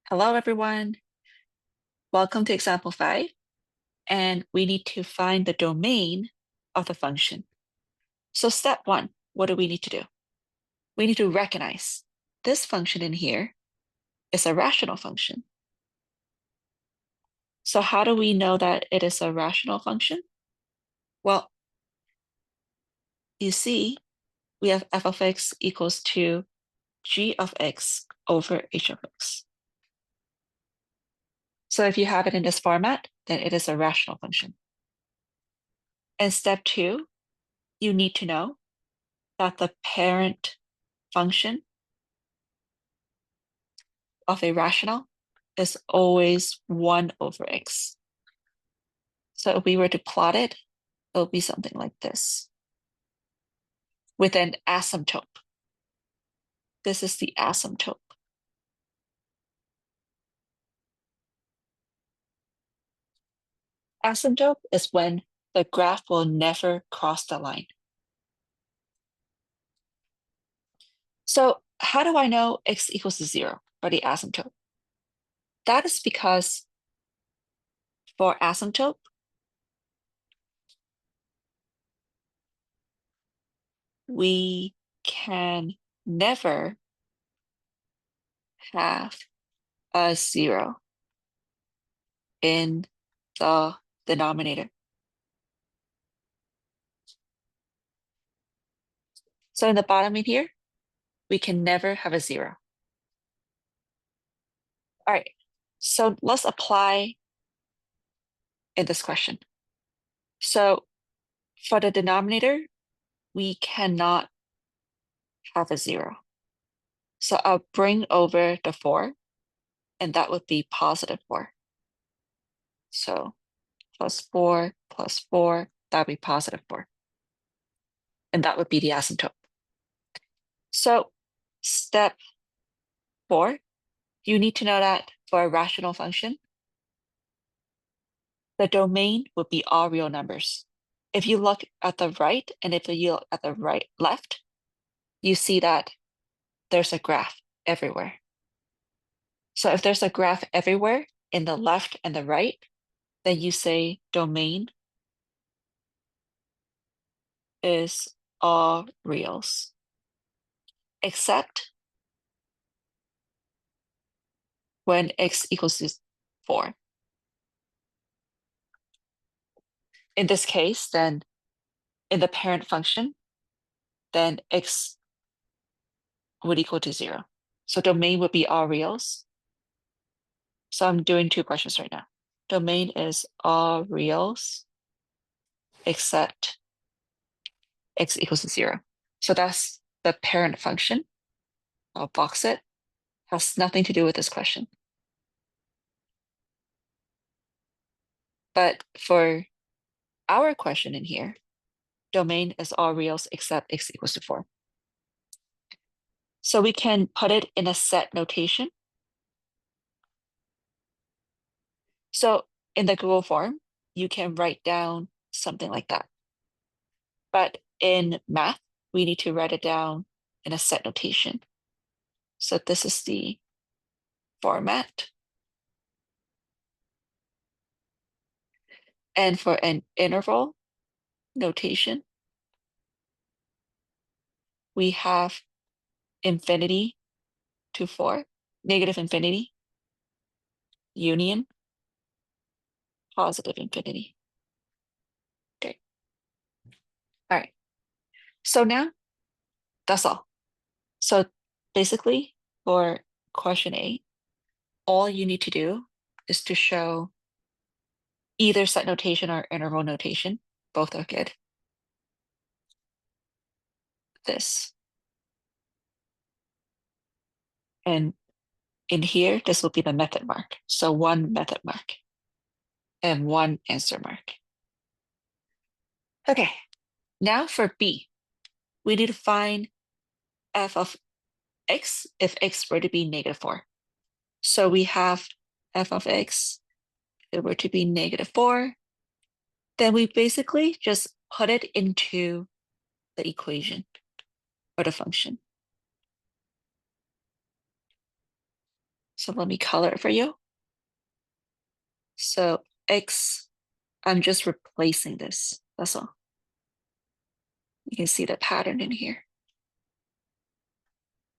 Hello, everyone. Welcome to example 5. And we need to find the domain of the function. So step 1, what do we need to do? We need to recognize this function in here is a rational function. So how do we know that it is a rational function? Well, you see, we have f of x equals to g of x over h of x. So if you have it in this format, then it is a rational function. And step 2, you need to know that the parent function of a rational is always 1 over x. So if we were to plot it, it'll be something like this with an asymptote. This is the asymptote. Asymptote is when the graph will never cross the line. So how do I know x equals to 0 for the asymptote? That is because for asymptote, we can never have a 0 in the denominator. So in the bottom in here, we can never have a 0. All right, so let's apply in this question. So for the denominator, we cannot have a 0. So I'll bring over the 4, and that would be positive 4. So plus 4, that would be positive 4. And that would be the asymptote. So step 4, you need to know that for a rational function, the domain would be all real numbers. If you look at the right and if you look at the left, you see that there's a graph everywhere. So if there's a graph everywhere in the left and the right, then you say domain is all reals, except when x equals to 4. In this case, then in the parent function, then x would equal to 0. So domain would be all reals. So I'm doing 2 questions right now. Domain is all reals except x equals to 0. So that's the parent function. I'll box it. Has nothing to do with this question. But for our question in here, domain is all reals except x equals to 4. So we can put it in a set notation. So in the Google form, you can write down something like that. But in math, we need to write it down in a set notation. So this is the format. And for an interval notation, we have infinity to 4, negative infinity, union, positive infinity. Okay. All right. So now that's all. So basically for question A, all you need to do is to show either set notation or interval notation. Both are good. This. And in here, this will be the method mark. So 1 method mark and 1 answer mark. Okay, now for B, we need to find f of x if x were to be negative 4. So we have f of x, if it were to be negative 4, then we basically just put it into the equation or the function. So let me color it for you. So X, I'm just replacing this, that's all. You can see the pattern in here.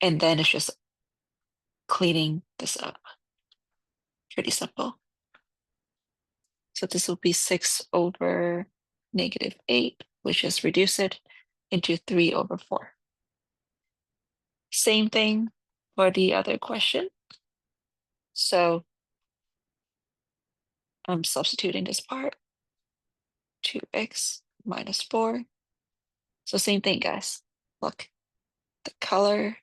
And then it's just cleaning this up. Pretty simple. So this will be 6 over -8, which is reduce it into 3 over 4. Same thing for the other question. So I'm substituting this part, 2x minus 4. So same thing, guys. Look, the color,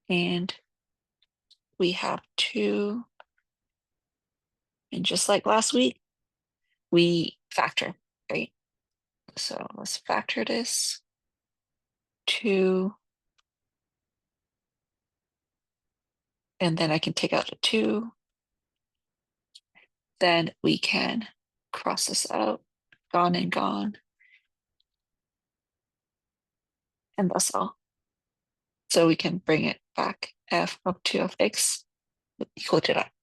and we have 2. And just like last week, we factor, right? So let's factor this. 2. And then I can take out the 2. Then we can cross this out, gone and gone. And that's all. So we can bring it back f of 2 of x equal to that.